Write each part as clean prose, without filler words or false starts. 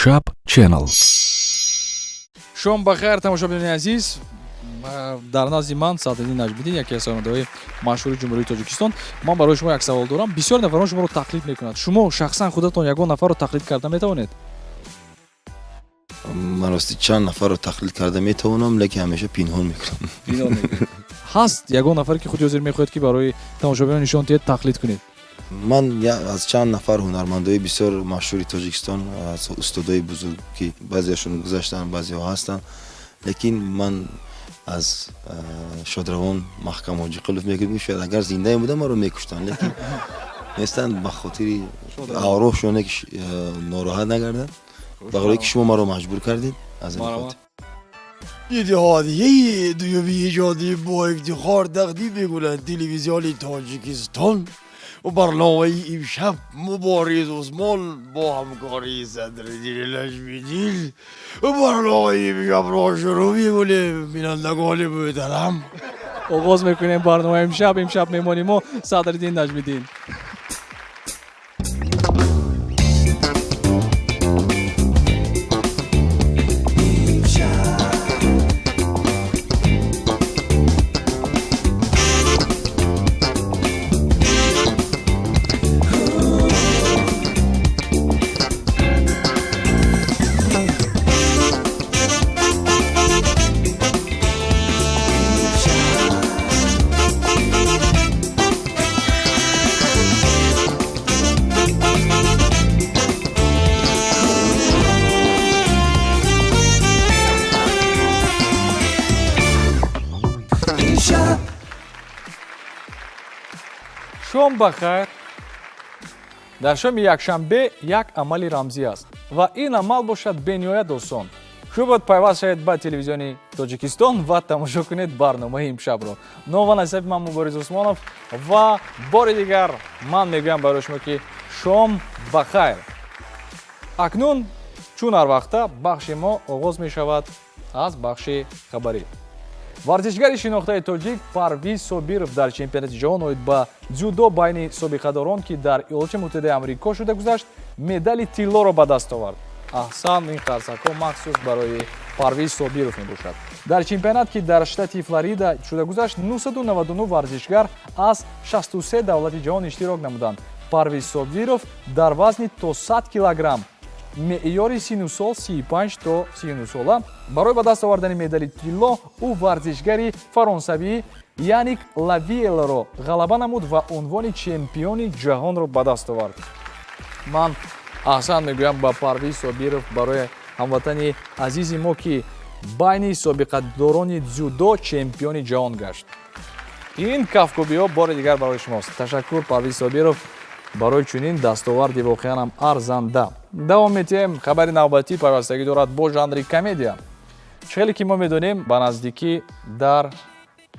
امشب چینل. شما بخیر тамошобинони азиз, дар назди ман Садриddин Наҷмиддин, яке аз соҳибаҳои машҳури Ҷумҳурии Тоҷикистон. Ман барои шумо як савол дорам. Бисёр нафарон шуморо тақлид мекунанд. Шумо шахсан худатон ягон нафарро тақлид карда метавонед? من راستی چند نفر رو تقلید کرده میتوانم لیکن همیشه پنهان میکنم. ҳаст ягон нафаре ки худ ҳозир мехоҳед ки барои тамошобинон нишон диҳед тақлид кунед? من از چند نفر هنرمندای بسیار مشهور تاجیکستان از استادای بزرگ که بعضیشون گذشتن بعضی‌ها هستن، لیکن من از شادروان محکم حاجی قلوف میگم شاید اگر زنده بودم ما رو میکشتن، لیکن نیستن به خاطر آروحشون که ناراحت نگردن. بخاطر که شما ما رو مجبور کردید از این خاطر. اتحادیه دومی ایجادی با افتخار تقدیم می‌کند تلویزیون تاجیکستان و برنامه امشب مبارز عثمان با همکاری صدرالدین نجمیدین و برنامه امشب را شروع می‌کنیم. بینندگان محترم، оғоз мекунем барномаи имшаб меҳмони мо Садриддин Наҷмиддин. шом бахайр. дар шоми якшанбе як амали рамзӣ аст ва ин амал бошад бениҳоят осон. шубод пайваст шавед ба телевизиони Тоҷикистон ва тамошо кунед барномаи имшабро. Нова насаб ман Мубориз Усмонов ва бори дигар ман мегӯям барои шумо ки шом бахайр. акнун чун ҳар вақта бахши мо оғоз мешавад аз бахши хабарӣ. варзишгари шинохтаи тоҷик Парвиз Собиров дар чемпионати ҷаҳон оид ба дзюдо байни собиқадорон ки дар Иёлоти Муттаҳидаи Амрико шуда гузашт, медали тиллоро ба даст овард. аҳсан, ин қарсакҳо махсус барои Парвиз Собиров мебошад. дар чемпионат ки дар штати Флорида шуда гузашт, 999 варзишгар аз 63 давлати ҷаҳон иштирок намуданд. Парвиз Собиров дар вазни то 100 килограмм, меъёри сину сол 35 то 39 сола, барои ба даст овардани медали тилло ӯ варзишгари фаронсавӣ Яник Лавиелро ғалаба намуд ва унвони чемпиони ҷаҳонро ба даст овард. ман аҳсан мегӯям ба Парвиз Собиров барои ҳамватани азизи мо ки байни собиқадорони дзюдо чемпиони ҷаҳон гашт. ин кафкобиҳо бори дигар барои шумост. ташаккур Парвиз Собиров барои чунин дастоварди воқеан арзанда. давом метиҳем. хабари навбатӣ пайвастагӣ дорад бо жанри комедия. чхеле ки мо медонем ба наздикӣ дар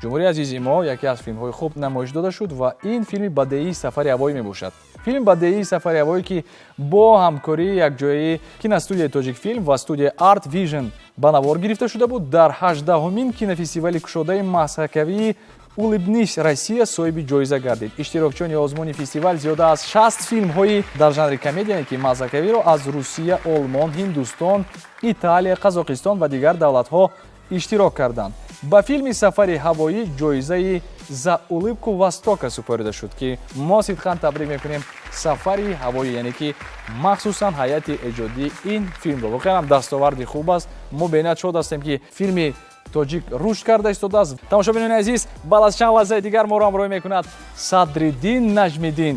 ҷумҳурии азизи мо яке аз филмҳои хуб намоиш дода шуд ва ин филми бадеии сафари ҳавоӣ мебошад. филми бадеии сафари ҳавоӣ ки бо ҳамкории якҷояи киностудияи Тоҷикфилм ва студияи Art Vision ба навор гирифта шуда буд, дар 18-умин кинофестивали кушодаи масҳакавии улыбнись Россия соҳиби ҷоиза гардид. иштирокчиёни озмуни фестивал зиёда аз 60 филмҳои дар жанри комедия ки масҳакавиро аз Русия, Олмон, Ҳиндустон, Италия, Қазоқистон ва дигар давлатҳо иштирок карданд. ба филми сафари ҳавоӣ ҷоизаи за улыбку востока супорида шуд ки мо сидхан табрик мекунем сафари ҳавоӣ, яъне ки махсусан ҳайати эҷодии ин филмро. воқеан дастоварди хуб аст. мо бениҳоят шод ҳастем ки филми тоҷик рушд карда истодааст. тамошобинони азиз, баъд аз чанд лаҳзаи дигар моро ҳамроҳӣ мекунад Садриддин Наҷмиддин.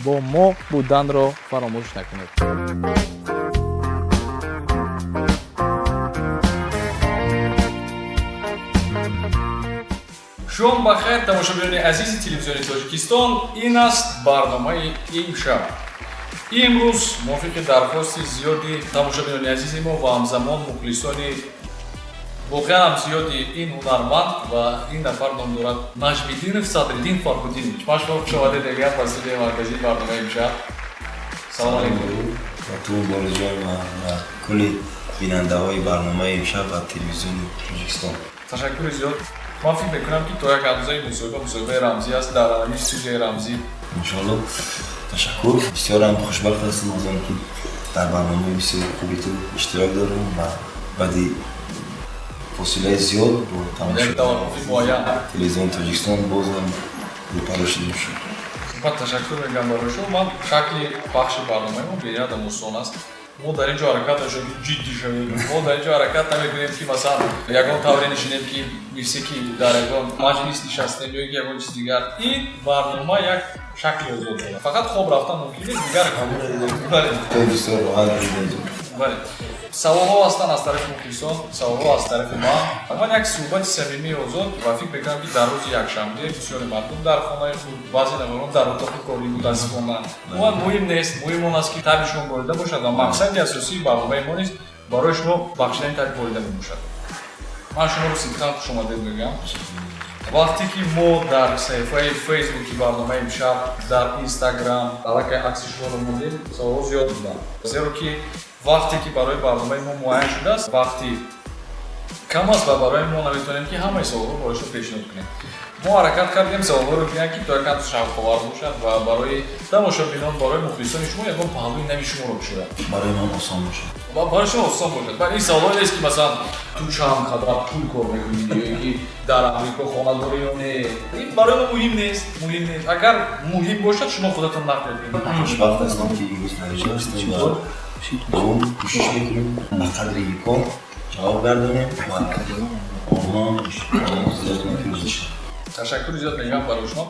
бо мо буданро фаромӯш накунед. шом бахайр тамошобинони азизи телевизиони Тоҷикистон. ин аст барномаи имшаб. имрӯз мувофиқи дархости зиёди тамошобинони азизи мо ва ҳамзамон мухлисони воқеан ҳам зиёди ин ҳунарманд ва ин нафар ном дорад Наҷмиддинов Садриддин Фарҳуддинович. ман шумо хуш омадед мегӯям ба студияи марказии барномаи имшаб. салом алейкум. و تو بارجان و کل بیننده‌های برنامه امشب و تلویزیون تاجیکستان. ташаккури зиёд. ман фикр мекунам ки то як андозаи мусоҳибаи рамзӣ аст дар студияи рамзӣ. иншоалло. ташаккур. бисёр ҳам хушбахт ҳастем аз он ки در برنامه بسیار خوبی تو اشتراک دارم و بعدی فاصله زیاد با تماشا تلویزیون تاجیکستان بازم روپرو شده شد. Супер, ташаккур мегӯям барои шумо. Ман шакли бахши барномаи бе яд осон аст. Мо дар ин ҷо ҳаракат шавем, ҷиддӣ шавем. Мо дар ин ҷо ҳаракат намекунем ки масалан ягон тавре нишинем ки мисли ки дар ягон маҷлис нишастем ё ягон чиз дигар. Ин барнома як шакли озод дорад. Фақат хоб рафтан мумкин нест, дигар кам. بسیار راحت بود. Бале. Саволҳо ҳастанд аз тарафи мухлисон, саволҳо аз тарафи ман. Ман як суҳбати самимии озод ва фикр мекунам ки дар рӯзи якшанбе бисёри мардум дар хонаи худ, баъзе наворон дар отоқи корӣ мутаассифона. Умуман муҳим нест, муҳим он аст ки таби шумо борида бошад ва мақсади асосии барномаи мо низ барои шумо бахшидани таби борида мебошад. Ман шуморо сидқан хушомадед мегӯям. Вақте ки мо дар саҳифаи фейсбуки барномаи имшаб, дар инстаграм аллакай акси шуморо монем, саволҳо зиёд буданд. Зеро ки вақте ки барои барномаи мо муайян шудааст, вақти кам аст ва барои мо наметавонем ки ҳамаи саволҳо барои шумо пешниҳод кунем. Мо ҳаракат кардем саволҳоро биёрем ки то якан шавқовар бошад ва барои тамошобинон, барои мухлисони шумо ягон паҳлӯи нави шуморо кушояд. برای من آسان باشه. барои шумо осон бошад. Ва ин саволҳо нест ки масалан ту чанд қадрат пул кор мекунӣ ё ки дар амрико хона дорӣ ё не. Ин барои мо муҳим нест, муҳим нест. Агар муҳим бошад шумо худатон нақл кунед. خوشبخت هستم که این روز نوشته هستیم و با اون کوشش میکنیم به قدر امکان جواب گردانیم و آنها زیاد پیروز شد. Ташаккури зиёд мегӯям барои шумо.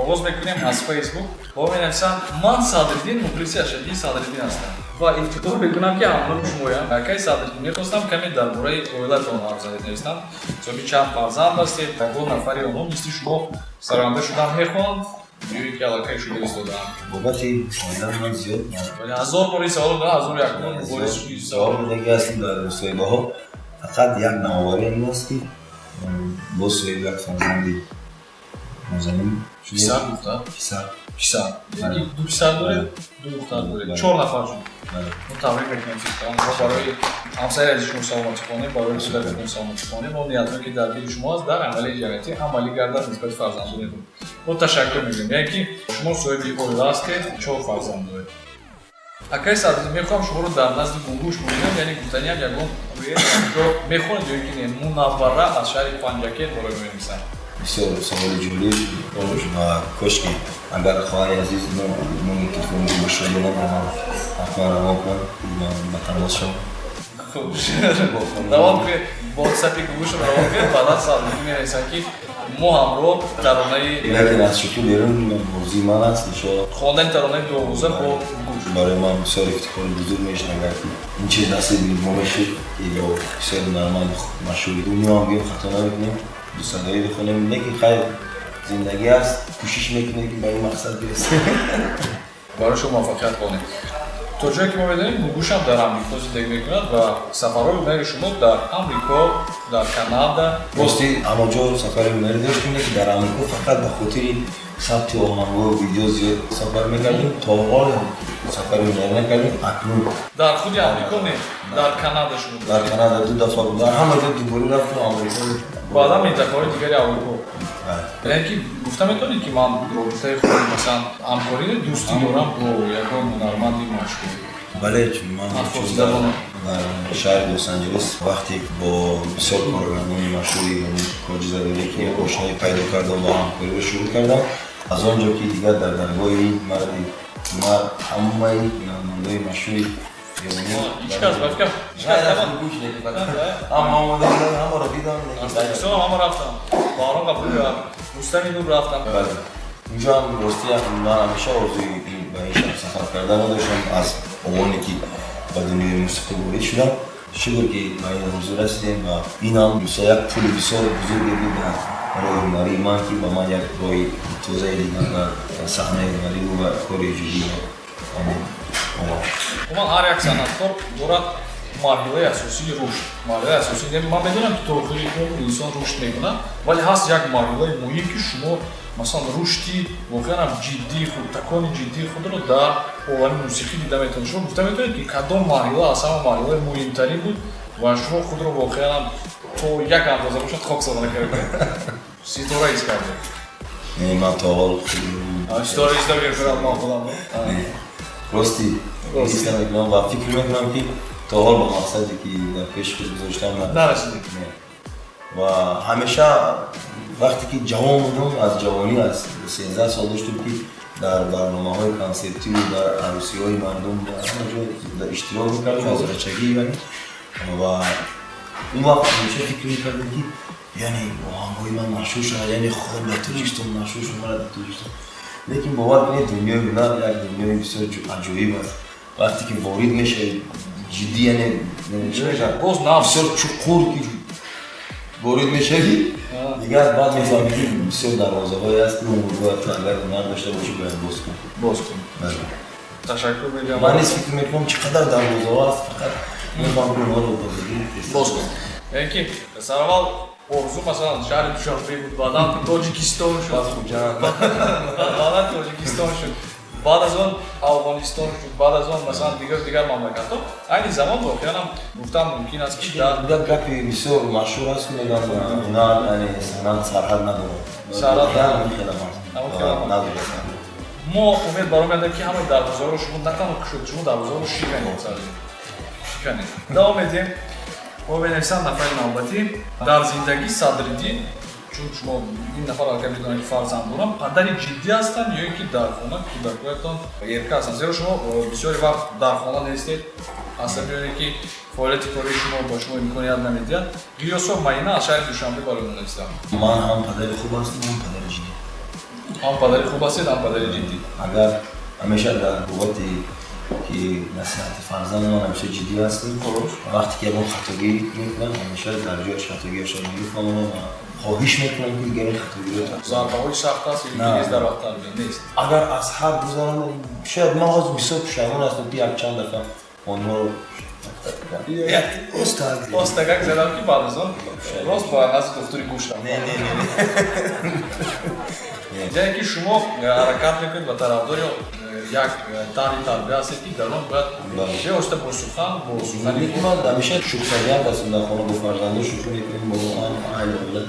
Оғоз мекунем аз Facebook. Бо менависам ман Садриддин мухлиси Ашадии Садриддин ҳастам ва ифтихор мекунам ки ҳамроҳи шумоям. Акай Садриддин, мехостам каме дар бораи оилатон ҳарф занед. Навистам ҳисоби чанд фарзанд ҳастед, ягон нафари онҳо мисли шумо сароянда шудан мехоҳанд ё ки аллакай шуда истодаанд. بابت آینده من زیاد Вале ҳазор бори савол дорам, ҳазор якум бориси савол. جواب دیگه هستیم در مصاحبه ها فقط یک نوآوری این است که با صاحب یک فرزندی نازنین Писар гуфта? پسر Писар. Яки ду писар доред, ду духтар доред. 4 нафар шуд. мо таврик мекунем фикрам мо барои ҳамсари ази шумо саломатӣ хонем, барои кӯдакатон саломатӣ хонем, он ниятҳое ки дар дили шумо аст дар амалии ҷамъиятӣ амалӣ гардад нисбати фарзандонатон. Мо ташаккур мекунем. Яке ки шумо соҳиби оила ҳастед, 4 фарзанд доред. Акай Садриддин, мехоҳам шуморо дар назди гугуш бубинам, яъне гуфтаниам ягон ҷо мехонед ё ки не Мунаввара аз шаҳри Панҷакет барои мо мемисанд. بسیار سوال جالب و کاشکی اگر خواهی عزیز من تلفن رو بشوری نمیدونم حتما روان کن و تماس شم روان کنید واتساپی گوگوش رو روان کنید بعد از Садриддин می‌نویسند که ما همراه ترانه لیکن از شکل بیرون موضوع من است انشاءالله خواندن ترانه دوغوزه با گوش برای من بسیار افتخار بزرگ میشه اگر این چیز نصیب ما بشه یا بسیار نرمال مشهوری دنیا هم بیم خطا نمیکنیم دوستداری بخونیم لیکن خیر زندگی است کوشش میکنیم که به این مقصد برسیم برای شما موفقیت کنید. تو جایی که ما می‌دونیم گوگوش هم در آمریکا زندگی می‌کند و سفرهای هنری شما در آمریکا، در کانادا راستی اما جا سفر هنری داشتیم که در آمریکا فقط به خاطر ثبت آهنگ‌ها و ویدیو زیاد سفر می‌کردیم تا حال سفر هنری نکردیم اکنون در خود آمریکا نه در کانادا شما در کانادا 2 دفعه بود در همه جا دوباره رفتم آمریکا بعدا منطقه‌های دیگری آمریکا یعنی که گفتم می‌تونید که من رابطه خود مثلا همکاری دوستی دارم با یگان هنرمندی مشهور بله چون من در شهر لس آنجلس وقتی با بسیار کارگردان مشهوری یعنی کاجزاده که آشنایی پیدا کردم و همکاری رو شروع کردم از آنجا که دیگر در درگاه این مردی همه هنرمندای مشهوری هیچکس بفکر اما رو دیدم همه رفتم باران قبول رفت مستمی نور رفتم بله اینجا هم راستی من همیشه آرزوی به این شهر سفر کردن داشتم از عنوانی که به دنیای موسیقی وارد شدم شکر که به این حضور رسیدیم و این هم یک پول بسیار بزرگی بود برای هنری من که به من یک راه توسعه دیگر در صحنه هنری و کار جدی умуман ҳар як санъаткор дорад марҳилаи асосии рушд. Марҳилаи асосии ман медонам ки то охири умр инсон рушд мекунад, вале ҳаст як марҳилаи муҳим ки шумо масалан рушди воқеан ҷиддии худ, такони ҷиддии худро дар олами мусиқӣ дида метавонед. Шумо гуфта метавонед ки кадом марҳила аз ҳама марҳилаи муҳимтарин буд ва шумо худро воқеан то як андоза бошад хоксора накардед. Ситора ҳис кардед. من تا حال Ситора ҳис накардам ман худам. راستی نیستم میکنم و فکر میکنم که تا حال با مقصدی که در پیش خود گذاشتم نرسیدی. و همیشه وقتی که جوان بودم از جوانی از 13 سال داشتم که در برنامه‌های کنسرتی و در عروسی‌های مردم در همه جا در اشتراک می‌کردم از بچگی یعنی و اون وقت همیشه فکر می‌کردم که یعنی آهنگای من مشهور شد یعنی خودم در تاجیکستان مشهور شدم در تاجیکستان لیکن باور کنید دنیای هنر یک دنیای بسیار عجیب است وقتی که وارد میشه جدی یعنی چی میگم باز نفس بسیار چقور که وارد میشه دیگه بعد میفهمی که بسیار دروازه‌هایی هست که اون موضوع اگر هنر داشته باشی باید باز کنی. تشکر میگم. من نیست فکر میکنم چقدر دروازه‌ها هست فقط میفهم که اونها رو باز کن. یعنی که سر اول orzu مثلا شهر دوشنبه بود بعدا تاجیکستان شد بعدا تاجیکستان شد بعد از اون افغانستان شد بعد از اون مثلا دیگر مملکت‌ها این زمان واقعا هم گفتم ممکن است که در گپی بسیار مشهور است میگن هنر یعنی صنعت سرحد نداره سرحد نداره ما امید برام میاد که همه دروازه رو شما نکنم کشید شما دروازه رو شکنید دوام میدیم ما بنویسم نفر نوبتی در زندگی صدرالدین چون شما این نفر اگر میدونید که فرزند دارم پدری جدی هستن یا اینکه در خانه کودکایتان یرکه هستن زیرا شما بسیاری وقت در خانه نیستید اصلا میبینید که فعالیت کاری شما با شما امکان یاد نمیدید گیوسو ماینه از شهر دوشنبه برامون هستم من هم پدر خوب هستم هم پدر جدی هم پدر خوب هستید هم پدر جدی اگر همیشه در قوتی که نصیحت فرزند من همیشه جدی هستیم وقتی که من خطاگیری میکنم همیشه در جایش خطاگیرش رو میفهمم و خواهش میکنم که دیگران خطاگیری رو ضربه‌های سخت است یا نیز در وقت نیست اگر از حد بزنم شاید من از بسیار پشیمان هستم که یک چند دفعه آنها رو استگک زدم که بعد از اون راست با از دکتری گوشتم نه یعنی که شما حرکت میکنید و طرفدار یک تربیه هستید که در اون باید چه هسته با سخن لیکن من همیشه شوخ‌طبیعت هستم در خانه با فرزنده شوخی میکنیم با هم اهل اولاد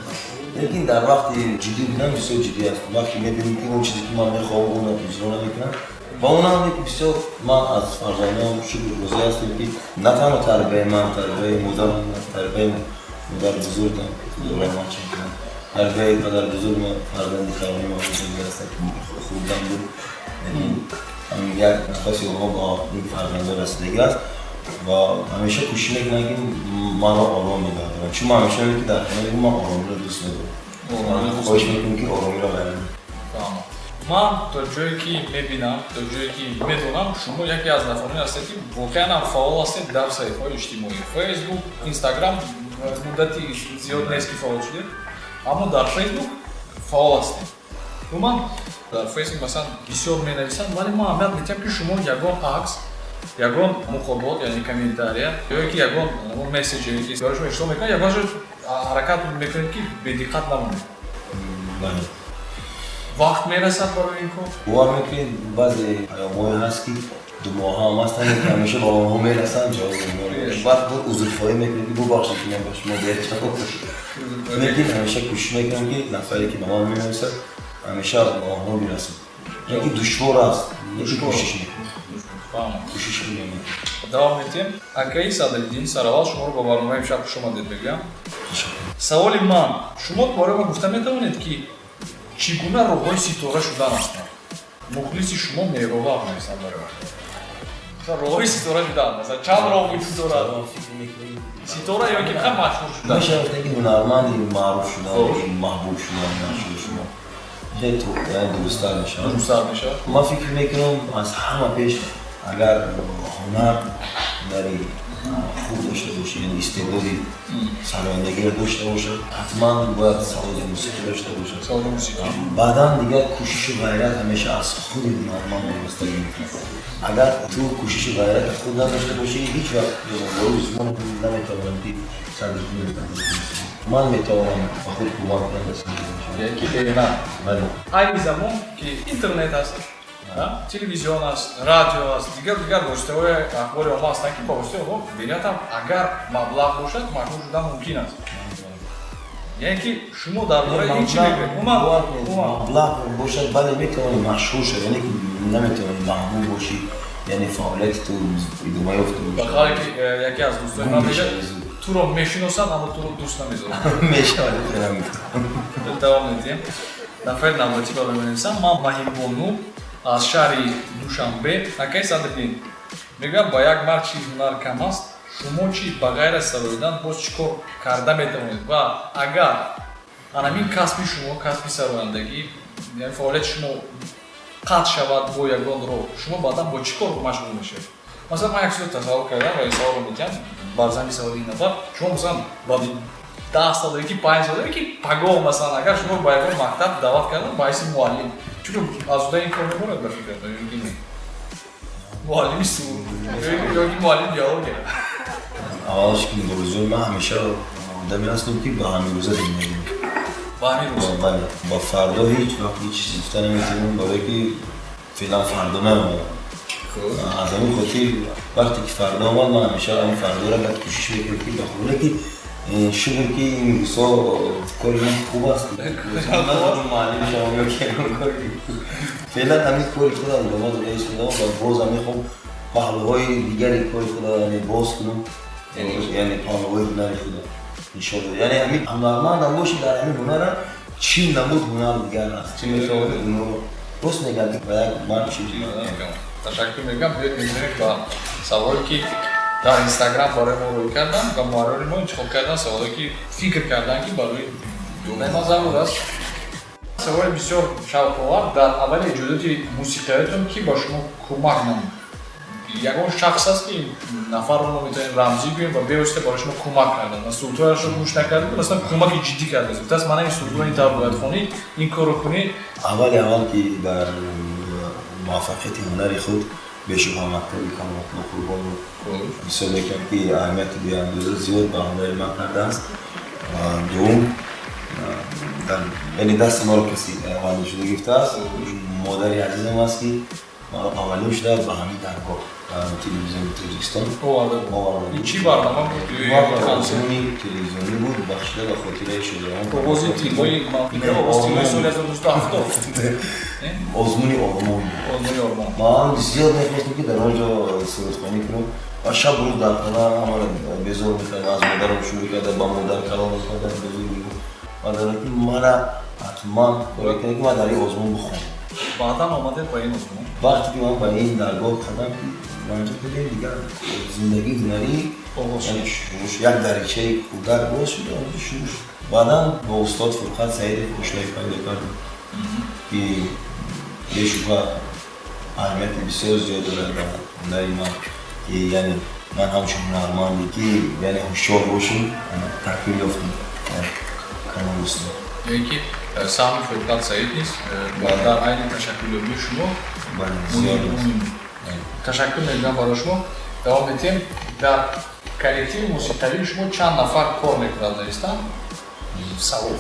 لیکن در وقتی جدی بودم بسیار جدی هستم وقتی میبینیم که اون چیزی که من میخوام اون رو اجرا نمیکنم با اون هم که بسیار من از فرزنده‌ام شکرگزار هستم که نه تنها تربیت من تربیت مادرم تربیت مادر بزرگم خدا رحمت کنه تربیت مادر بزرگ من فرزندی خانواده ما هست که خوردم بود همین یک نفسی ما با این فرزنده رسیدگی است و همیشه کوشش میکنم که من رو آرام نگه دارم چون من همیشه میگم که در خانه من آرامی رو دوست ندارم خواهش میکنم که آرامی رو برم من تا جایی که میبینم تا جایی که میدونم شما یکی از نفرانی هستید که واقعا هم فعال هستید در صفحه‌های اجتماعی فیسبوک اینستاگرام مدتی زیاد نیست که فعال شدید اما در فیسبوک فعال هستید و من در فیسبوک مثلا بسیار می‌نویسم ولی ما امیت می‌کنم که شما یگان عکس یگان مخابرات یعنی کامنتاریا یا اینکه یگان مسیج یکی برای شما اشتباه می‌کنید یگان حرکت می‌کنید که به دقت نمونید وقت میرسد برای این کار؟ باور میکنید بعضی پیام‌های هست که دو ماه هم هستن که همیشه با اونها میرسن جواب نمیدن بعد با عذرخواهی میکنید که ببخشید که من به شما بی‌احترامی لیکن همیشه کوشش میکنم که نفری که به من میرسه همیشه با اونها برسم یکی دشوار است یکی کوشش میکنم کوشش میکنم دوام میدیم اکرای صدرالدین سراول شما رو با برنامه امشب خوش آمدید بگم سوالی من شما باره ما گفته میتوانید که چگونه روح‌های ستاره شدن هستند مخلص شما مهربان هستند برای من روح‌های ستاره شدن مثلا چند روح‌های ستاره یا که خیلی مشهور شدن میشه گفت که هنرمند معروف شدن محبوب شدن مشهور شدن خیلی تو یعنی درست‌تر میشه من فکر میکنم از همه پیش اگر هنر داری خوب داشته باشه یعنی استعدادی سرایندگی رو داشته باشه حتما باید سواد موسیقی داشته باشه سواد موسیقی بعدا دیگه کوشش و غیرت همیشه از خود هنرمند وابستگی میکنه اگر تو کوشش و غیرت خود نداشته باشی هیچ وقت روز من نمیتوانی سرزمین بکنی من میتوانم با خود کمک کنم یعنی که نه این زمان که اینترنت هست تلویزیون است رادیو است دیگر واسطه‌های اخبار عامه هستند که با واسطه اونها بینیت هم اگر مبلغ باشد مشهور شدن ممکن است یعنی که شما درباره این چی میگید مبلغ باشد بله میتوانی مشهور شد یعنی که نمیتوانی محبوب باشی یعنی فعالیت تو ادامه یافته بخاطر که یکی از دوستان من میگه تو رو میشناسن اما تو رو دوست نمی‌دارن. میشه ولی نمی‌کنم. دوام میدیم. نفر نوبتی برای می‌نویسم من ماهی بونو از شهر دوشنبه اکی صدقین میگم با یک مرد چی هنر کم است شما چی با غیر از سراییدن باز چیکار کرده میتونید و اگر همین کسبی شما کسبی سرایندگی یعنی فعالیت شما قطع شود با یگان رو شما بعدا با چیکار مشغول میشید مثلا من یک چیز تصور کردم و این سوال رو میگم برزنی سوال این نفر شما مثلا بعد 10 سالگی 5 سالگی پگاه مثلا اگر شما با یگان مکتب دعوت کردن باعث معلم چون از اون این کار نمی‌کنه بفکر کنید معلمی سو یا کی معلم جواب کرد اولش که بروزون ما همیشه آدمی هستم که با همین روزا زندگی با همین روزا با فردا هیچ وقت هیچ چیزی گفتن نمی‌تونم برای که فعلا فردا نمیاد از همین خاطر وقتی که فردا آمد من همیشه همین فردا را باید کوشش میکنم که بخونه که شغل که این روزا کاری من خوب است من معلم شما میکنم کاری فعلا همین کاری خودم به ما رئیس میدم و باز همین خب پهلوهای دیگری کاری خدا یعنی باز کنم یعنی پهلوهای هنر خدا انشالله یعنی همین هنرمند هم باشی در همین هنر چی نمود هنر دیگر است چی میتونه اونو درست نگردی و یک من چیزی تشکر میگم بیاید می‌بینید با سوالی که در اینستاگرام برای ما روی کردن و معرفی ما انتخاب کردن سوالی که فکر کردن که برای جمله ما ضرور است سوال بسیار شوق‌آور در اول ایجادات موسیقیتون که با شما کمک نمود یگان شخص است که نفر رو ما میتونیم رمزی کنیم و بیوسته برای شما کمک کردن و سوتوهاش رو گوش نکردید مثلا کمک جدی کرده است پس من این سوتو این طور باید خونید این کارو کنید اول که در موفقیت هنری خود به شبه مکتبی کاملا قربان بسیار میکنم که اهمیت بیاندازه زیاد به هنر من کرده است دوم یعنی دست ما رو کسی اول شده گفته است مادری عزیزم است که ما رو اولین شده به همین درگاه تلویزیون تاجیکستان این چی برنامه بود؟ تلویزیونی بود بخشیده به خاطره شده آغازی تیمای تیمای سال 1270 آزمونی آرمان من زیاد نخواستم که در آنجا سرودخوانی کنم و شب روز در خانه همه بزرگ میکنم از مادرم شروع کرده با مادر کلام میکردم بزرگی و در اینکه من حتما باید کنم که من در این آزمون بخونم بعدا آمده با این آزمون وقتی که من با این درگاه خدم منجا که دیگر زندگی هنری یک دریچه کودک باز شده آنجا شروع شد بعدا با استاد فرقت سعید خوشلایی پیدا کردم که یه شبه اهمیت بسیار زیاد دارد در هنری من که یعنی من همچون هنرمندی که یعنی هوشیار باشم تکمیل یافتم کامل هستم یعنی که سامی فرقت سعید نیست و در عین تشکیل شما تشکر میگم برای شما دوام میتیم در کالکتیو موسیقی شما چند نفر کار میکنند در ایستان؟ سوال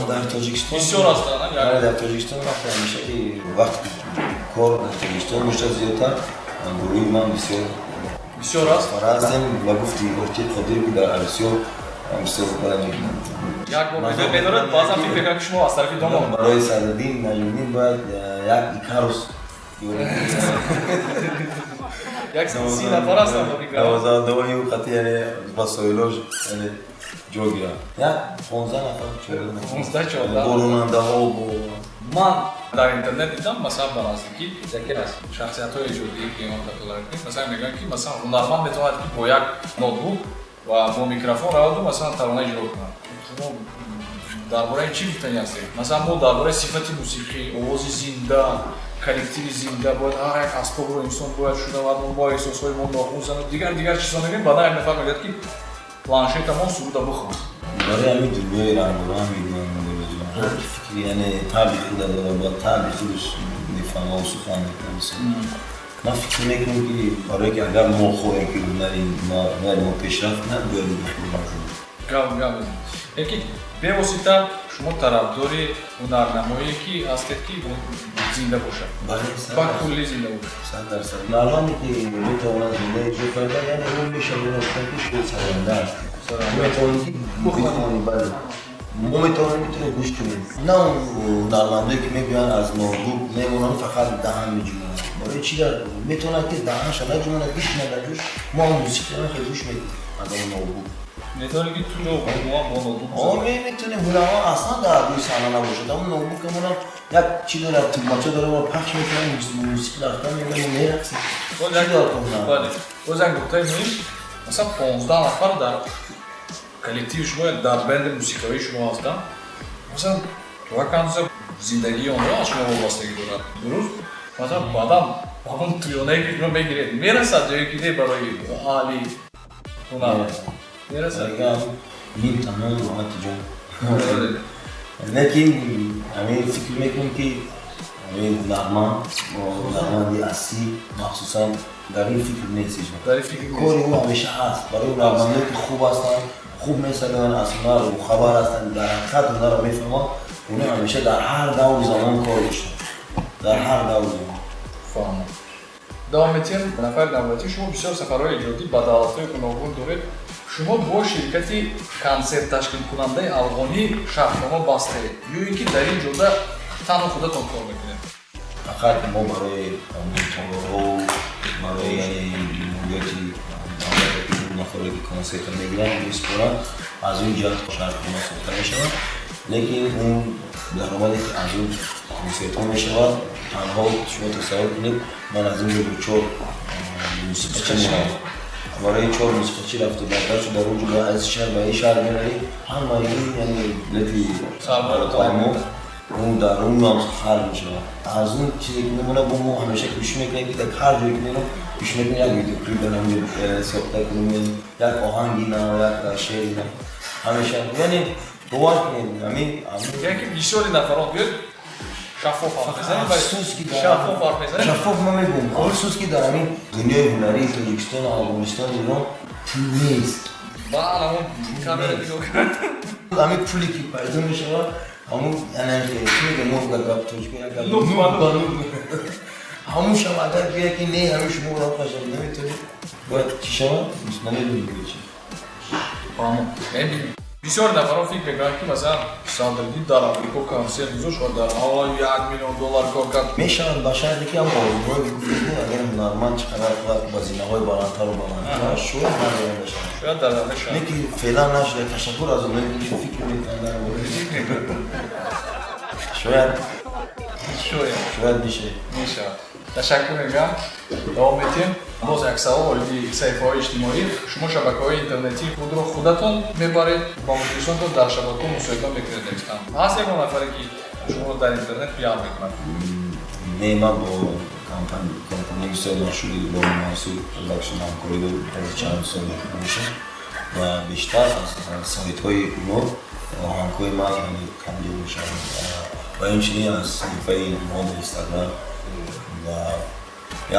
در تاجیکستان بسیار هستند در تاجیکستان وقتی همیشه که وقتی کار در تاجیکستان میشه زیادتر گروهی من بسیار است فرازم و گفتی ارتیب قدیر بود در عرسیو بسیار بکنم یک بار بدارد بازم فکر بکنم که شما از طرفی دوم برای سعدالدین نجم‌الدین باید یک ایکاروس یک 30 نفر هستند نوازنده‌های او خطی یعنی وسایلش یعنی جا گیرن یک 15 نفر 14 بروننده ها و من در اینترنت دیدم مثلا به نزدیکی یکی از شخصیت‌های ایجادی که من داخل کردم مثلا میگن که مثلا هنرمند میتواند که با یک نوتبوک و با میکروفون راودو مثلا ترانه اجرا کنه شما درباره چی گفتنی هستید مثلا ما درباره صفت موسیقی آواز زنده کالکتیو زنده باید هر یک اسباب رو انسان باید شده و ما با احساس‌های ما ناخن زنه دیگر چیزا میگیم بعدا یک نفر میگه که پلانشت ما سرود بخون برای همین دنیای رنگارنگ میدونم فکری یعنی تابی خود داره با تابی خودش میفهمه و سخن میکنه من فکر میکنم که برای که اگر ما خواهیم که هنر ما پیشرفت نباید بخونیم گام یکی به واسطه شما طرفداری هنرنمایی که هستید که زنده باشه با کلی زنده باشه 100% هنرمندی که میتواند زنده اجرا کنه یعنی اون میشه بودن که شغل سرنده است میتوانی بخوانی بله ما میتونه گوش کنیم نه اون نرمنده که میگوین از نوبوک میمونن فقط دهن میجونن برای چی داره میتونه که دهنش نجونه گوش نداجوش ما اون موسیقی رو خیلی گوش میدیم از اون نوبوک میتونه که تو نوبوک میتونیم هنرها اصلا در روی صحنه نباشه اون نوبوکمون یک چی داره توماچه داره و پخش میکنن موسیقی رفتن میگن میرقصیم چی داره بله اوزن گفته میش مثلا 15 نفر در коллектив شما در بند موسیقایی شما هستن مثلا واقعا زندگی اونها از شما وابستگی دارد درست مثلا بعدم اون تویونه که شما بگیرید میرسد جایی که برای عالی هنر میرسد این تمام روحاتی جان لیکن همین فکر میکنم که همین نغمه اصلی مخصوصا در این فکر نیست در این فکر کاری او همیشه هست برای اون نغمه که خوب هستن خوب میسازن از هنر و خبر هستن در حقیقت هنر رو میفهمن اونا همیشه در هر دور زمان کار داشتن در هر دور زمان فهمم دوام میتیم به نفر دولتی شما بسیار سفرهای ایجادی با دولت‌های گوناگون دارید شما با شرکتی کنسرت تشکیل کننده افغانی شرطنامه بسته یا اینکه در این جلده تنها خودتون کار میکنید فقط ما برای تنگارها برای یکی نفره که کنسرت میگیرن میسپرن از اون جهت شرطنامه ساخته میشود لیکن اون درآمدی که از اون کنسرت ها میشود تنها شما تصور کنید من از این رو 4 موسیقی میرم برای 4 موسیقی رفته برداشت در اون جلو از شهر به این شهر میرایی همه این یعنی لطی قایمو اون در اون هم خرد میشه از اون چیزی که میمونه با ما همیشه گوش میکنیم که در هر جایی که میرم گوش میکنیم یک ویدیو کلیپ دارم ساخته کنیم یک آهنگی نه یک شعری نه همیشه یعنی باور کنیم همین یکی بیشتری نفران بیاد شفاف حرف بزنیم و شفاف حرف بزنیم شفاف ما میگم خصوص که در همین دنیای هنری تاجیکستان و افغانستان ایران پول نیست بله همون کامل دیگه همین پولی که پیدا میشه همون انرژی میگه نو گپ توش که همون شما اگر بیا که نه همین شما رو پاشم نمیتونی باید چی شما نمیدونی چی فهمم بسیار نفران فکر میکنن که مثلا ساندرگی در آمریکا کنسرت میذاش و در حال $1 میلیون کار کرد میشن باشد که هم آرزوهای بگفتیم اگر هنرمند چقدر خود با زینه‌های بالاتر و بالاتر شاید ندارن بشن شاید در واقع نه که فعلا نشده تشکر از اونایی که فکر میکنن در مورد شاید میشه تشکر میگم دوام میتیم باز یک سوال وارد صفحه‌های اجتماعی شما شبکه‌های اینترنتی خود رو خودتون میبرید با موزیسیانتون در شبکه موسیقی میکنید نکستم هست یک نفری که شما رو در اینترنت پیام میکنن نه من با کمپانی بسیار مشهوری با محصول پروداکشن همکاری دارم از چند سال میشه و بیشتر از سایت‌های اونا آهنگ‌های من کامل میشن و همچنین از صفحه مود اینستاگرام و یک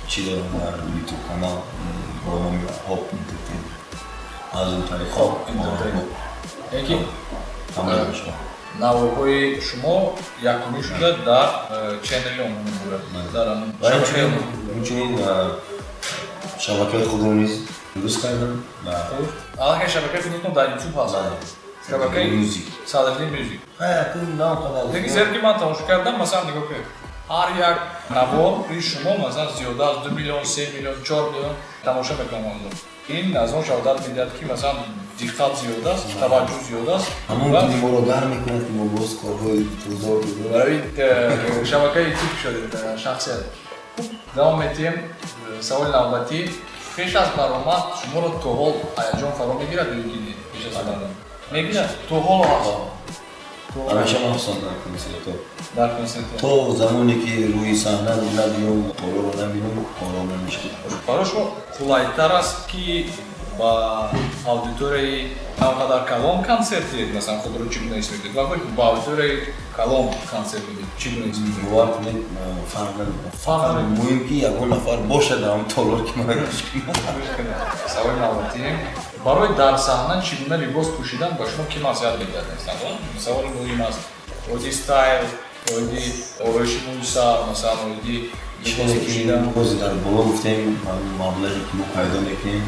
چی دارم در یوتیوب کانال با نام هاپ انترتین از اون طریق هاپ انترتین یکی کامل میشه نوارهای شما یکمی شده در چنلی همون بود در همچنین شبکه خود رو نیز درست کردم الان شبکه خودتون در یوتیوب هست شبکه موزیک سادرلی موزیک کنیم نام کنم دیگه زیر که من تماشا کردم مثلا نگاه کنید هر یک نوار روی شما مثلا زیاده از 2 میلیون 3 میلیون 4 میلیون تماشا میکنم این از اون شهادت میدهد که مثلا دقت زیاده است توجه زیاده است همون که ما رو در میکنه که ما باز کارهای بزرگ برای شبکه یوتیوب شده شخصیت دوام میتیم سوال نوبتی پیش از برآمد شما رو تو حال هیجان فرا میگیرد یا اینکه پیش از برآمد میگیرد تو حال هست همیشه من حسن در کنسرت تو زمانی که روی صحنه رو نبینم کارو رو نبینم آرام نمیشه برای شما خلایتر است که با аудитории навқадар калон концерт дидед масалан худро чӣ гуна ҳис медиҳед ва ба аудиторияи калон концерт дидед чӣ гуна ҳис медиҳед бовар кунед фарқ муҳим ки ягон нафар бошад дар ҳам толор ки ман гӯш кунам саволи навбатием барои дар саҳна чӣ гуна либос пӯшидан ба шумо ки масиҳат медиҳад саволи муҳим аст оиди стайл оиди ороиши мӯи сар масалан оиди бози дар боло гуфтем маблағе ки мо пайдо мекунем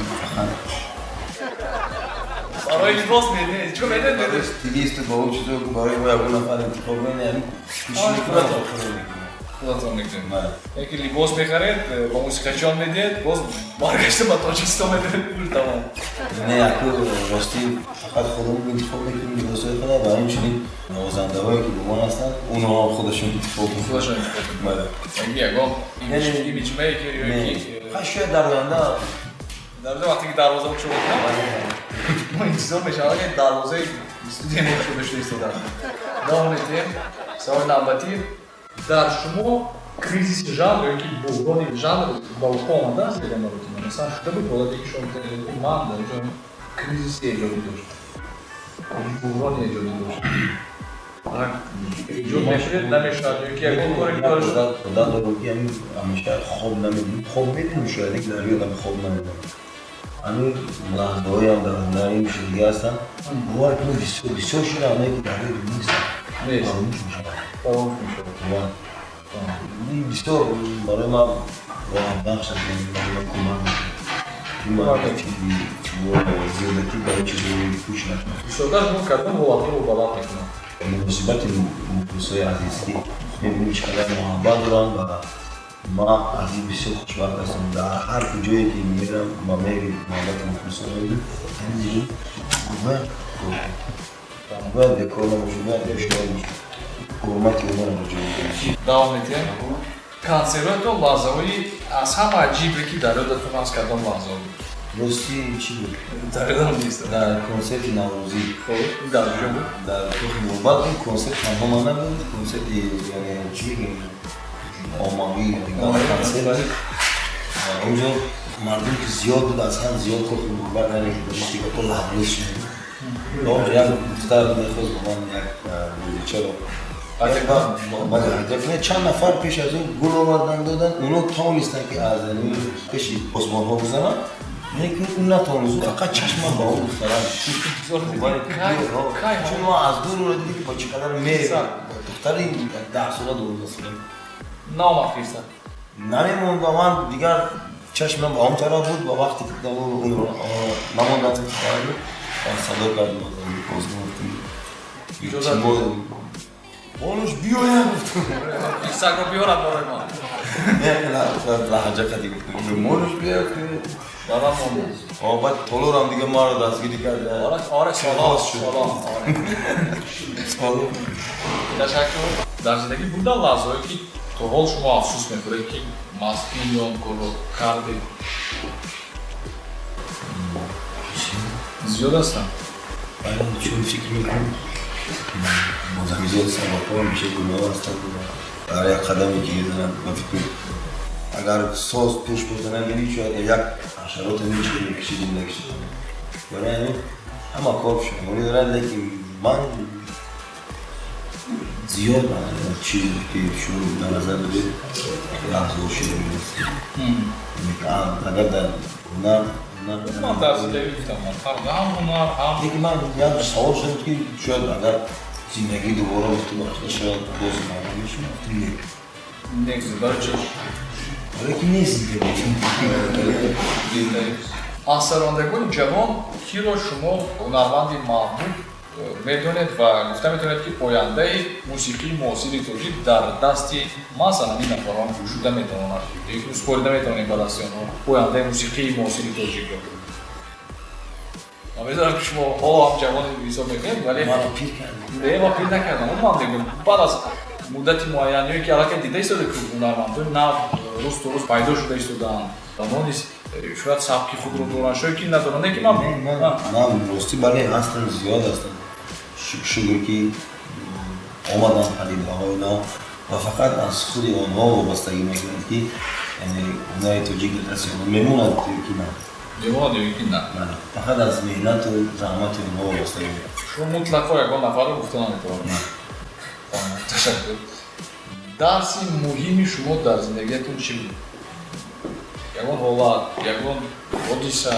برای لیباس میدید چون میدید بده استیلیست با اون چیزا که برای ما یه نفر انتخاب کنه یعنی پیشنهاد کنه خودتون میکنید بله. یکی لیباس میخرید با موسیقیچیان میدید باز برگشته با تاجیکستان میدید پول تمام نه اکو راستی فقط خودمون انتخاب میکنیم لباسای خود و همچنین نوازنده‌هایی که با ما هستن اونها هم خودشون انتخاب میکنن خودشون انتخاب بله میگه یگام ایمیج میکر یا یکی شاید در آینده در وقتی که دروازه شما ما این چیزا میشه که دروازه استودیو ما شده شده ایستادن دام میتیم سوال نوبتی در شما کریزیس ژانر یکی بحران ژانر با اومده است دیگه ما مثلا شده بود ولی که شما من در جون کریزیس ایجادی داشت بحران ایجادی داشت ایجاد میشه نمیشه یکی اگه کاری داشت خدا دروگی همیشه خوب نمیدیم خوب میدیم شاید یک در یادم خوب نمیدیم همین لحظه‌هایی هم در هنر این شدگی هستن باور کنید بسیار شده همه که در یادم نیستن فراموش میشه فراموش میشه این بسیار برای ما راحت بخش است برای ما کمک میکنه این چیزی زیادتی برای چیزی پوش نکنه بسیارتر ما کردن هواتی رو بالا میکنم مصیبت مخلصای عزیز که میبینیم چقدر محبت دارن و ما از این بسیار خوشبخت هستم در هر کجایی که میرم ما میریم محبت مخلصای میبینیم همینجوری باید دکار نموشیم باید اشتار میشیم حرمت اونا رو جایی دوام میتیم کنسرتتون لحظه‌هایی از همه عجیبه که در یادتون هست کدام لحظه بود راستی چی بود؟ در یادم نیست در کنسرت نوروزی خب در کجا بود؟ در نوبت این کنسرت تنها ما نبود کنسرت یعنی چی میگیم آماوی دیگه کنسرت اونجا مردم که زیاد بود از هم زیاد خود نوبت نمیشه دیگه تو لحظه شد یک دختر میخواست با من یک چرا بعد چند نفر پیش از اون گل آوردن دادن اونا توانستن که از پیش پاسبان ها بزنن لیکن اون نتوانست فقط چشم با اون دختران چون ما از دور رو دیدیم با چقدر میره دختری 10 ساله دور مثلا نام افریسا نمیموند و من دیگر چشمم با اون طرف بود و وقتی که اون رو نموندم صدا کردم اجازه بانوش بیایم سگ رو بیارم برای ما نه لحجه کدی گفتم مانوش بیا که دارم مونده بعد طولور هم دیگه ما رو دستگیری کرده آره سلام تشکر در زندگی بودن لحظه‌هایی که تو حال شما افسوس میخورید که مستی یا کارو کردید زیاد هستم من چون فکر میکنم بازم زیاد سبب میشه گناه هستن برای قدمی که میزنن من فکر اگر ساز پیش بزنن یعنی شاید یک حشرات میشه که میکشیدیم نکشیدیم برای همین همه کار شماری دارن لیکن من زیاد من چیزی که شروع در نظر بده لحظه و شروع میرسیم اگر در هنر من در زندگی گفتم هم هنر هم دیگه من یاد سوال شد که شاید اگر زندگی دوباره افتو باشه شاید باز معلوم میشه نیست برای چی؟ برای که نیست دیگه افسرندگان جوان کی را شما هنرمندی محبوب میدونید و گفته میتونید که پاینده موسیقی معاصر تاجیک در دستی مثلا این نفران گشوده میتواند یک روز سپرده میتوانید به دست آنها پاینده موسیقی معاصر تاجیک را من میدونم که شما هم جوان حساب میکنید ولی ما رو پیر کردیم نه ما پیر نکردم اون من دیگه بعد از مدت معینی که علاقه دیده ایستاده که هنرمندان نه روز تو روز پیدا شده ایستادن و ما نیست شاید سبکی خود رو دوران شوی که ندارن که من نه راستی برای هستن زیاد هستن شکر که آمدن پدیده های اینا و فقط از خود آنها وابستگی میکنند که یعنی اونای توجیه که دستی آنها میموند که نه میموند که نه فقط از مهنت و زحمت اونها وابستگی میکنند شما مطلقا یکان نفر رو گفتن نمیتوانید تشکر درسی مهمی شما در زندگیتون چی بود؟ یکان حالت، یکان حادثه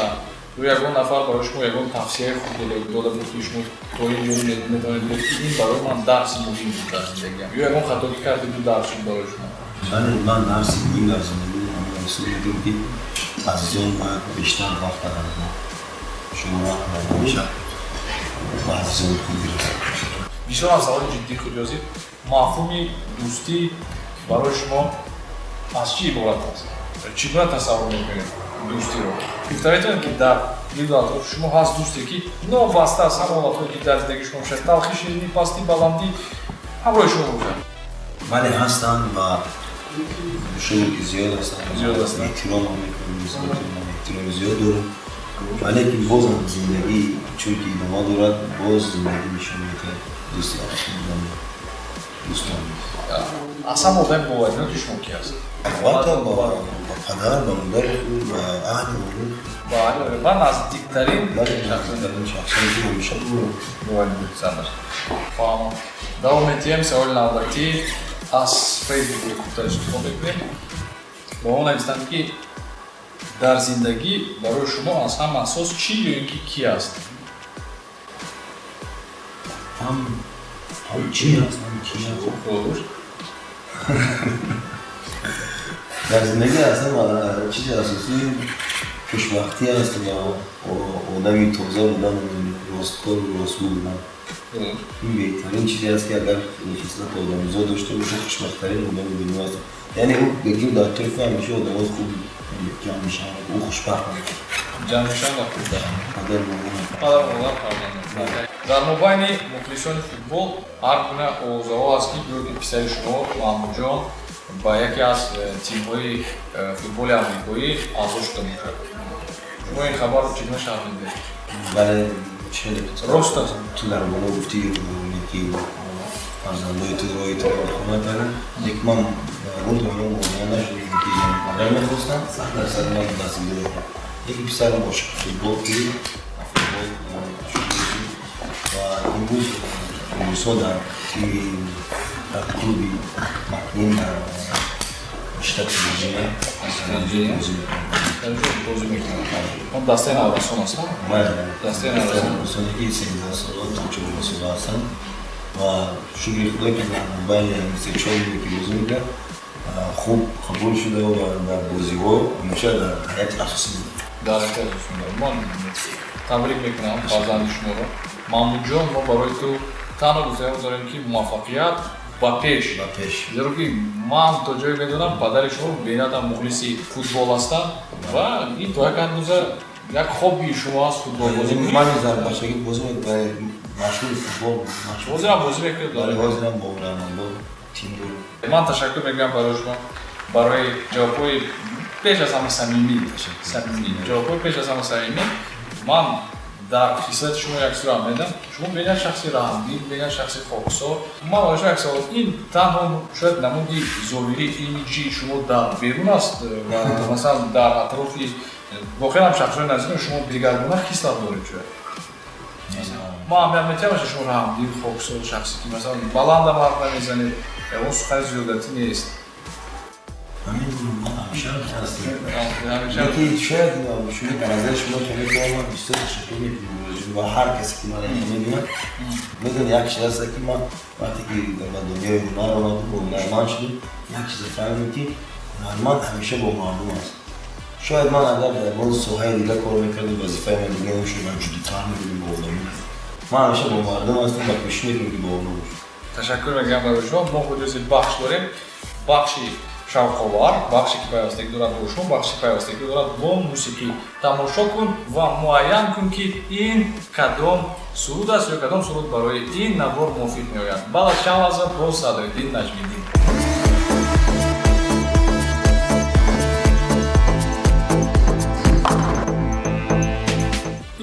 تو یکان نفر برای شما یکان تفسیر خود داده بود که شما تا اینجا میتونید بگید این برای من درس مهم بود در زندگیم یا یکان خطا که کردید تو درسون برای شما من درس مهم در زندگیم اما رسول میگم که عزیزان باید بیشتر وقت دارم شما همیشه محضور خوبی است. بیشتر از سوال جدی خودیازید مفهومی دوستی برای شما از چی عبارت است؟ چگونه تصور میکنید دوستی رو؟ گفتید که در دید اطراف شما هست دوستی که نوابسته از همه حالتهایی که در زندگی شما شد تلخی شیرینی پستی بلندی همراه شما بودن. ولی هستن و شغل زیاد هستن. احترام هم میکنم احترام زیاد دارم. ولی که باز هم زندگی چون که ادامه دارد باز زندگی میشه که دوستی دوستان اصلا آدم با وجدان شما کی هست؟ البته با پدر با مادر و اهل بله و نزدیکترین شخصی که همیشه فهمم. دوام می‌دیم سوال نوبتی از فیسبوک کوتاه استفاده بکنیم. با اون نوشتم که در زندگی برای شما از هم اساس چی یا اینکه کی است؟ هم چی هست هم کی هست در زندگی اصلا چیز اساسی خوشبختی هست و آدمی تازه بودن راستکار و راستگو بودن. این بهترین چیزی است که اگر این خصلت آدمیزاد داشته باشه خوشبخت‌ترین آدم دنیا است. یعنی او بگیم در طرف همیشه آدم‌های خوب جمع میشن او خوشبخت میشه. جمع میشن و خوب دارن. قدر در مابین مخلصان فوتبال هر گونه اوضاع است که گروه پسر شما محمود جان با یکی از تیم‌های فوتبال آمریکایی آزاد شده می‌شود. شما این خبر رو چگونه شنیدید؟ بله راست است. تو در بالا گفتی که فرزندای تو روی تو خونه دارن یک من اون دنیا مورد نشدیم که مادر میخواستن 100% من دست میده یکی پسر باشه فوتبال که و امروز روسا در تیم در کلوبی مکنین در شتات ویرجینیا بازی میکنه. اون دسته نوسان است. دسته نوسان که 13 سال تا 14 سال هستن و شکر خدا که در موبایل مثل چایی که بازی میکرد خوب قبول شده و در بازی‌ها همیشه در حیات اساسی بود. در حیات اساسی بود. من تبریک میکنم فرزند شما رو. محمود جان ما برای تو تنها گزارش داریم که موفقیت با پیش. زیرا که من تا جایی میدونم پدر شما بینادم مخلصی فوتبال هستن و این تو یک اندازه یک خوبی شما هست فوتبال بازی میکنید. من از بچگی بازی میکنم مشغول فوتبال بودم. بازی میکنید داره. بازی هم با رونالدو تیم دارم. من تشکر میگم برای شما برای جوابای پیش از همه صمیمی. جوابای پیش از همه صمیمی. من در خصلت شما یک سوال میدم. شما بین شخصی رحمدل، بین شخصی خاکسار. من برای شما یک سوال این تنها شاید نمودی ظاهری ایمیجی شما در بیرون است و مثلا در اطرافی واقعا هم شخصی نزدیک شما دیگرگونه خصلت دارید شاید. ما هم میتونیم شما رحمدل، خاکسار شخصی که مثلا بلند هم حرف نمیزنید اون سخن زیادتی نیست. همین همیشه هستیم. یکی شاید شما به نظر شما که میتونم بیشتر تشکر میکنم و هر کسی که من میبینم میدونه یک چیز هست که من وقتی که در دنیای هنر آمدم و هنرمند شدم یک چیز فهمیدم که هنرمند همیشه با مردم است. شاید من اگر در مورد ساحه دیگه کار میکردم وظیفه من دیگه نمیشه من جدی‌تر می‌بینم با آدمی. من همیشه با مردم هستم و پیش میرم که با اونها باشم. تشکر میگم برای شما. ما خود بخش داریم. بخشی شوق‌آور، بخشی که پیوستگی دارد با شما، بخشی پیوستگی دارد با موسیقی. تماشا کن و معین کن که این کدام سرود است یا کدام سرود برای این نوار موافق میآید. بعد از چند لحظه با صدرالدین نجمی‌دین.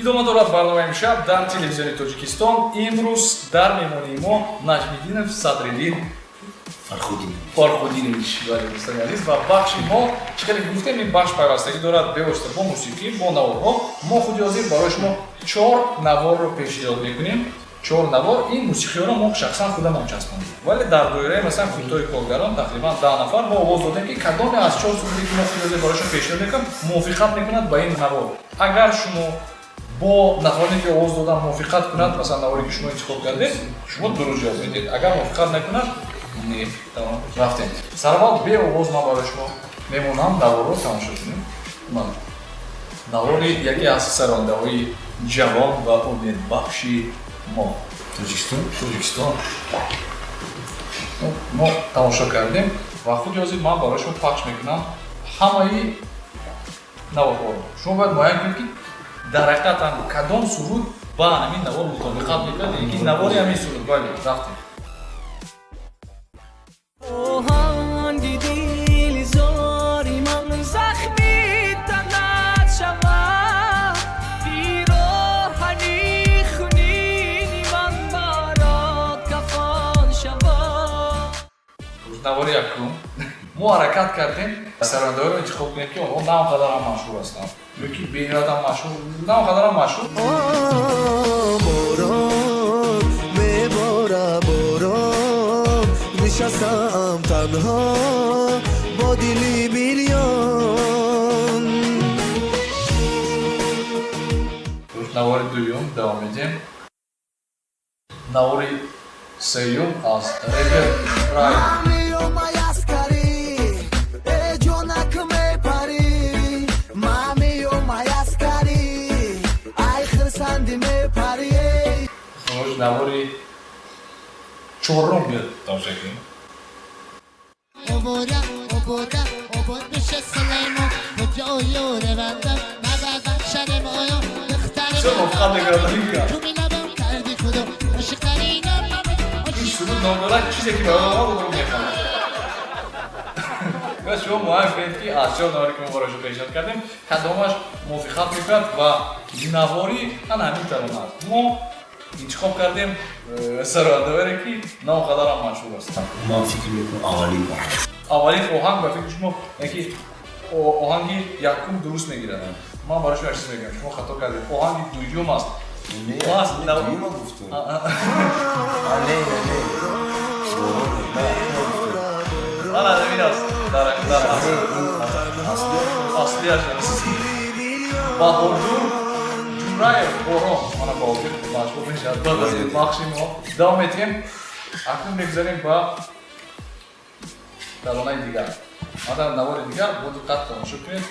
ادامه دارد برنامه امشب در تلویزیون تاجیکستان. امروز در مهمانی ما نجمی‌دین صدرالدین فرخودینویچ ولی دوستان عزیز و بخش ما چقدر گفتیم این بخش پیوستگی دارد به واسطه با موسیقی با نوارها. ما خود حاضر برای شما 4 نوار رو پیشنهاد میکنیم. 4 نوار این موسیقی رو ما شخصا خودمون چسباندیم ولی در دایره مثلا کوتاه کارگران تقریبا 10 نفر ما آواز دادیم که کدام از 4 سروری که ما خود حاضر برایشون پیشنهاد میکنیم موافقت میکند با این نوار. اگر شما با نفری که آواز دادن موافقت کند مثلا نواری که شما انتخاب کردید شما درست جواب میدید. اگر موافقت نکند نه تمام رفتیم. سرباز به آواز ما برای شما میمونم نوار رو تماشا کنیم. من نواری یکی از سرانده‌های ҷавон ва умедбахши мо тоҷикистон мо тамошо кардем ва худи ҳозир ман барои шумо пахш мекунам ҳамаи навоҳоро. Шумо бояд муайян кунед ки дар ҳақиқатан кадом суруд ба ҳамин навор мутобиқат мекунад, яъне ки навори ҳамин суруд. Байли, рафтем. навори якум мо ҳаракат кардем сарояндаҳоро интихоб кунем ки онҳо на он қадар ҳам машҳур ҳастанд ё ки бениҳоят машҳур на он қадар ҳам машҳур. борон мебора борон нишастам танҳо бо дили миллион. навори дуюм давом медиҳем. навори сеюм аз репер Рай. навори чорум биёд тамошо кунем. چه مفقد نگردانی کرد این سرود نامدارک چیزی که برای ما رو میخوام و شما مهم کنید که از چه نواری که ما برایشو پیشنهاد کردیم کدامش موافقت میکند و نواری همین ترانه است. ما انتخاب کردیم سرانده‌ای که نه اونقدر هم مشهور است. من فکر میکنم اولین آهنگ به فکر شما یکی آهنگی یکم درست میگیرد. من برای شما چیز میگم شما خطا کردید. آهنگ دوم است. دوم گفتم. نه همین است. در اصلی است. با اردو جورای باران من باور مشغول میشم. بعد از این بخشیم ما دوام میدیم. اکنون میگذاریم با ترانه دیگر. ما در نوار دیگر با دقت تماشا کنید.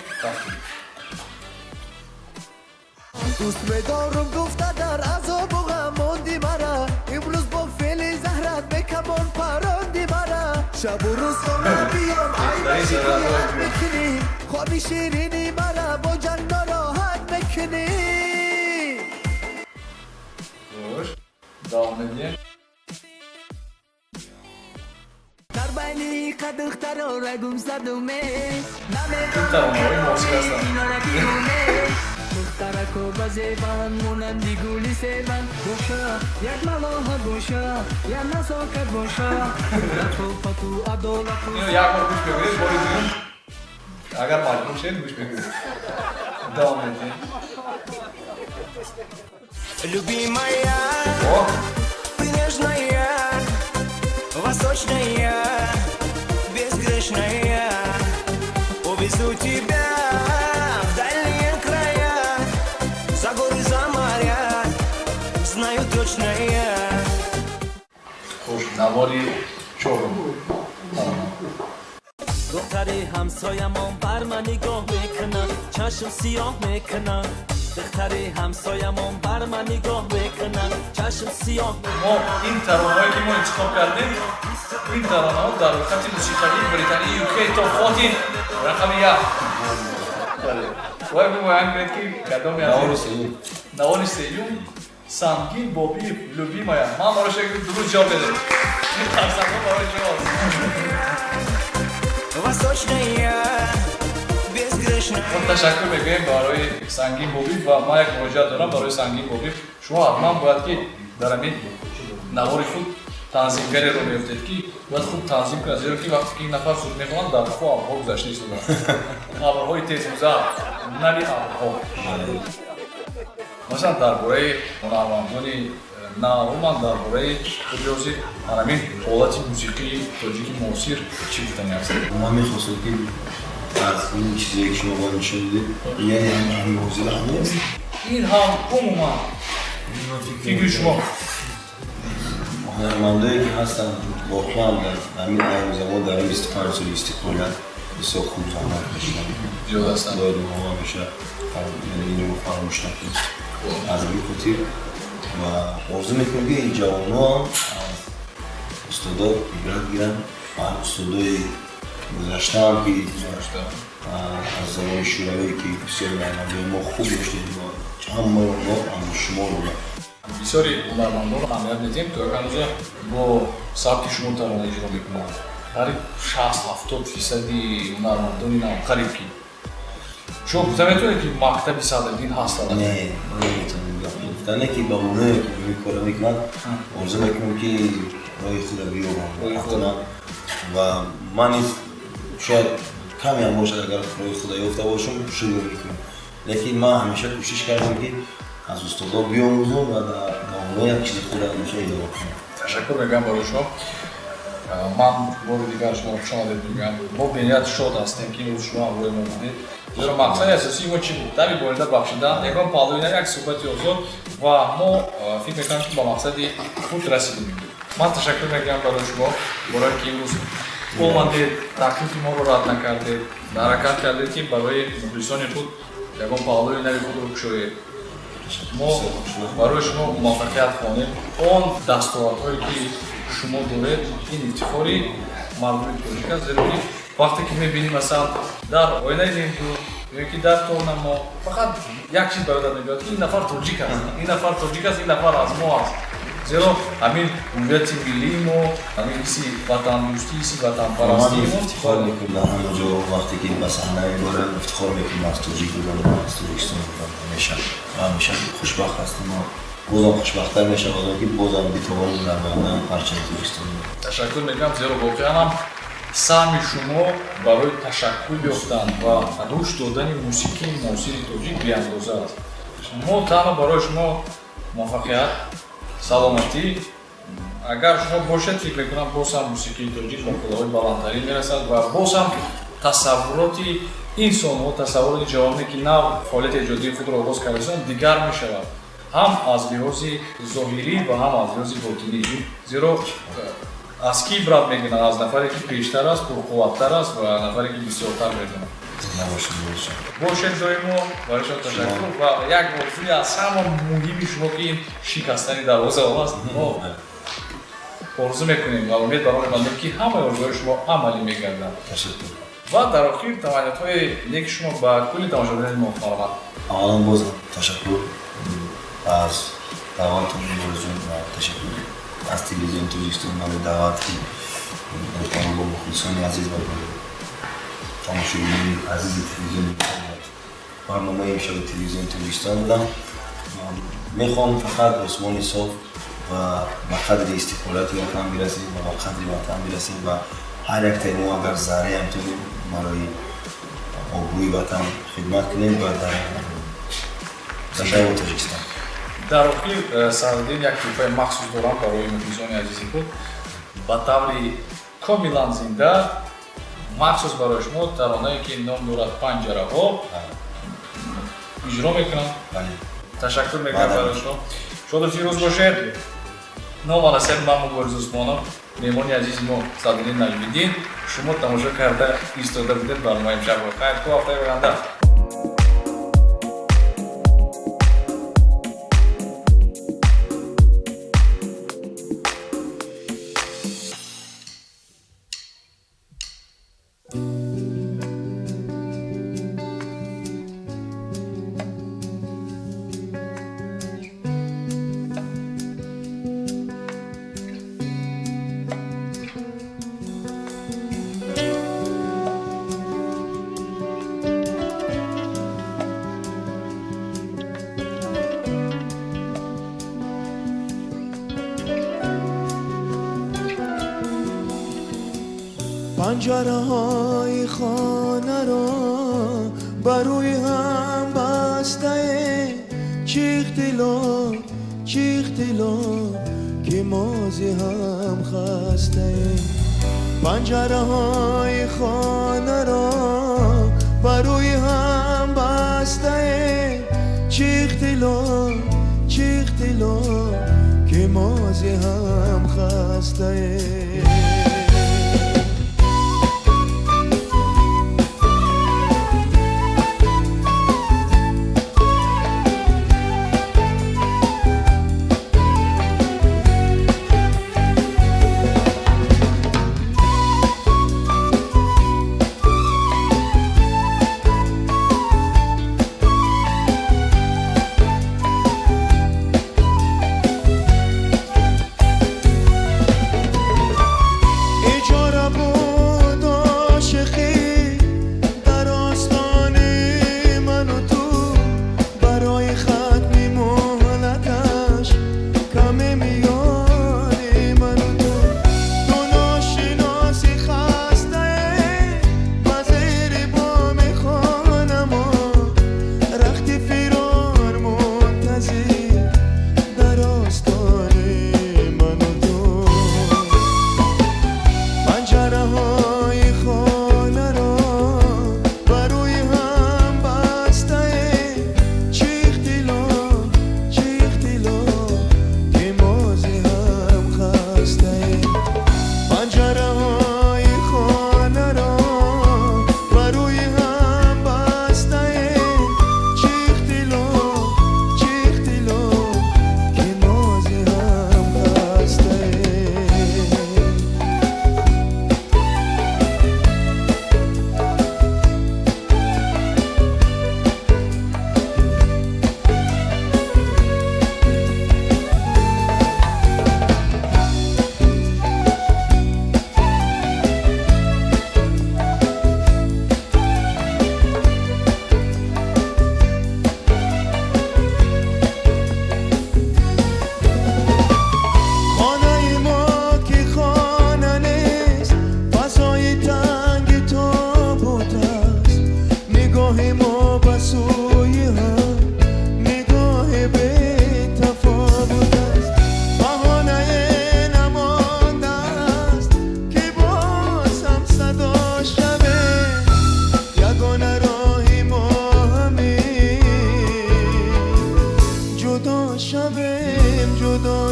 دوست بدارم گفته در عذاب و غم ماندی مرا امروز با فعل زهرت به کمان پراندی مرا شب و روز خانه بیام عیبش بیاد بکنی خوابی شیرینی مرا با جان ناراحت بکنی. خوش دوام میدیم. در بینی قدختر و رگم زدومه این ترانه های موسیقی هستند. دخترکو بزیبان مونندی گولی سیبان گوشا یک ملاها گوشا یا نساکت گوشا رفو پتو عدالت اینو یک بار گوش بگیرید باری دیگون اگر مجبور شد گوش بگیرید. دوام میدیم. Любимая, ты нежная, восточная, безгрешная, увезу тебя в дальние края, за горы, за моря, знаю точно я. خوش نواری چورم. دختری همسایمون بر من نگاه میکنن چشم سیاه میکنن دختری همسایمون بر من نگاه میکنن چشم سیاه ما این ترانه‌هایی که ما انتخاب کردیم این ترانه‌ها در خط موسیقی بریتانی UK تاپ 14 رقم 1 باید بیاین کنید که کدام نوار سیوم سنگین بابی لوبی مایا من برای شکل درست جواب بده این ترسنگا برای جواب Восточная, безгрешная. تشکر میگویم برای سنگین بابی و ما یک مراجعه دارم برای سنگین بابی شما حتما باید که در همین نوار خود تنظیمگری رو میفتید که باید خوب تنظیم کنید زیرا که وقتی که این نفر سود میخوان در خفا آبها گذشته ایستادن ابرهای تیزمزد نوی ابرها مثلا درباره هنرمندانی نامم درباره خودروزی همین حالت موسیقی تاجیکی موسیقی چی گفتنی هست؟ من میخواستم که از این چیزی که شما باید نشون بده یعنی همین موضوع هست این هم عموما فکر شما هنرمندایی که هستن واقعا در همین ایام زمان در این 25 سال استقلال بسیار خوب زحمت کشیدن زیاد هستن باید ما همیشه اینو فراموش نکنیم. از بیکوتی و آرزو میکنم که این جوانان از استادا عبرت گیرن و استادای گذشته هم که از زمان شوروی که بسیار رهنمای ما خوب داشتیم و چند ما هم شما رو бисёри ҳунармандонро аҳамият медиҳем то ҳанӯза бо сабти шумо тарона иҷро мекунанд. қариб 60-70% ҳунармандони нам қариб ки шумо гуфта метавонед ки мактаби садриддин ҳастад? не нметавонем гап гуфтане ки ба оное ки ин кора мекунанд орзу мекунам ки роҳи худро биёбам ва ман шояд каме ҳам бошад агар роҳи худро ёфта бошам шуруъ мекунам, лекин ман ҳамеша кӯшиш кардам ки аз устодо биомӯзам ва дар оное як чизи худро ҳамеша идора кунам. Ташаккур мегӯям барои шумо. Ман бори дигар шуморо хушомадед мегӯям. Мо бениҳоят шод ҳастем ки имрӯз шумо ҳамроҳи мо будед. зеро мақсади асосии мо чӣ буд? Дави болида бахшидан, ягон паҳлӯина, як суҳбати озод ва мо фикр мекунам ки ба мақсади худ расидем. Ман ташаккур мегӯям барои шумо барое ки имрӯз омадед, таклифи моро рад накардед, ҳаракат кардед ки барои мухлисони худ ягон паҳлӯи нави худро кушоед. мо барои шумо муваффақият хоҳем. Он дастовардҳое ки шумо доред, ин ифтихори мардуми тоҷик аст, зеро ки вақте ки мебинем масалан дар оинаи нимду ё ки дар тонамо фақат як чиз ба ёдат меояд ки ин нафар тоҷик аст, ин нафар тоҷик аст, ин нафар аз мо аст. зеро ҳамин ҳуввияти миллии мо, ҳамин ҳисси ватандӯстӣ, ҳисси ватанпарастии мо ифтихор мекунам ҳама ҷо вақте ки ба саҳна меборам ифтихор мекунам аз тоҷик будам, аз тоҷикистон будам ҳамеша ва ҳамеша хушбахт ҳастам. бозам хушбахттар мешавам ки бозам битавонам намоядам парчаи тоҷикистон. ташаккур мекунам, зеро воқеан ҳам саҳми шумо барои ташаккур ёфтан ва рушд додани мусиқии муосири тоҷик беандоза аст. мо танҳо барои шумо муваффақият, саломатӣ, агар шумо бошед фикр мекунам боз ҳам мусиқии тоҷик ба пулаҳои баландтарин мерасад ва боз ҳам тасаввуроти инсонҳо, тасаввуроти ҷавоне ки нав фаъолияти эҷодии худро оғоз карданд дигар мешавад, ҳам аз лиҳози зоҳирӣ ва ҳам аз лиҳози ботинӣ. зеро аз ки ибрат мегиранд? Аз нафаре ки пештар аст, пурқувваттар аст ва нафаре ки бисёртар медонад. бошед доимо барои шумо ташаккур ва як мавзӯи аз ҳама муҳими шумо ки ин шикастани дарвоза аст, мо орзу мекунем ва умед баро мебандем ки ҳамаи орзуҳои шумо амалӣ мегардад. ва дар охир таманниётҳои неки шумо ба кулли тамошобинони мо марҳамат. аввалан боз ташаккур аз даъватони борҷон ва ташаккур аз телевизиони тоҷикистон барои даъват ки бо мухлисони азиз ва тамошобинони азизи телевизиони барномаи имшаби телевизиони тоҷикистон будам. мехоҳам фақат осмони соф ва ба қадри истиқболияти ватан бирасем ва ба қадри ватан бирасем ва ҳар яктаи мо агар зарраам тунем барои обрӯи ватан хидмат кунем ва дар дави тоҷикистон. дар охир Садриддин як тӯҳфаи махсус дорам барои мухлисони азизи худ ба таври комилан зинда махсус барои шумо таронае ки ном дорад панҷараҳо иҷро мекунам. ташаккур мекунам барои шумо. шоду фирӯз бошед. номан асем ман Муборис Усмонов, меҳмони азизи мо Садриддин Наҷмиддин. шумо тамошо карда истода будед барномаи имшабро. хайр, то ҳафтаи оянда. پنجره‌های خانه را بروی هم بسته چیخ دلا که مازی هم خسته پنجره‌های خانه را بروی هم بسته چیخ دلا که مازی هم خسته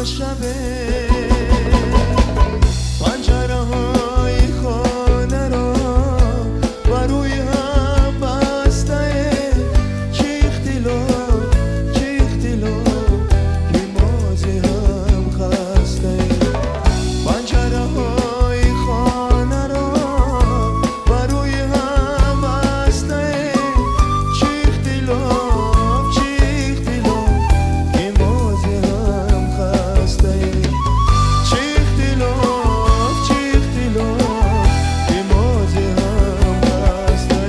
شبه پنجره های خانه را و روی هم بسته چه اختلاف که مازی هم خسته پنجره های خانه را و روی هم بسته چه اختلاف که مازی هم خسته چه اختلاف که مازی هم خسته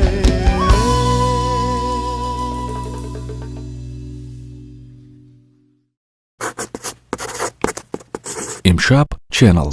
امشب چنل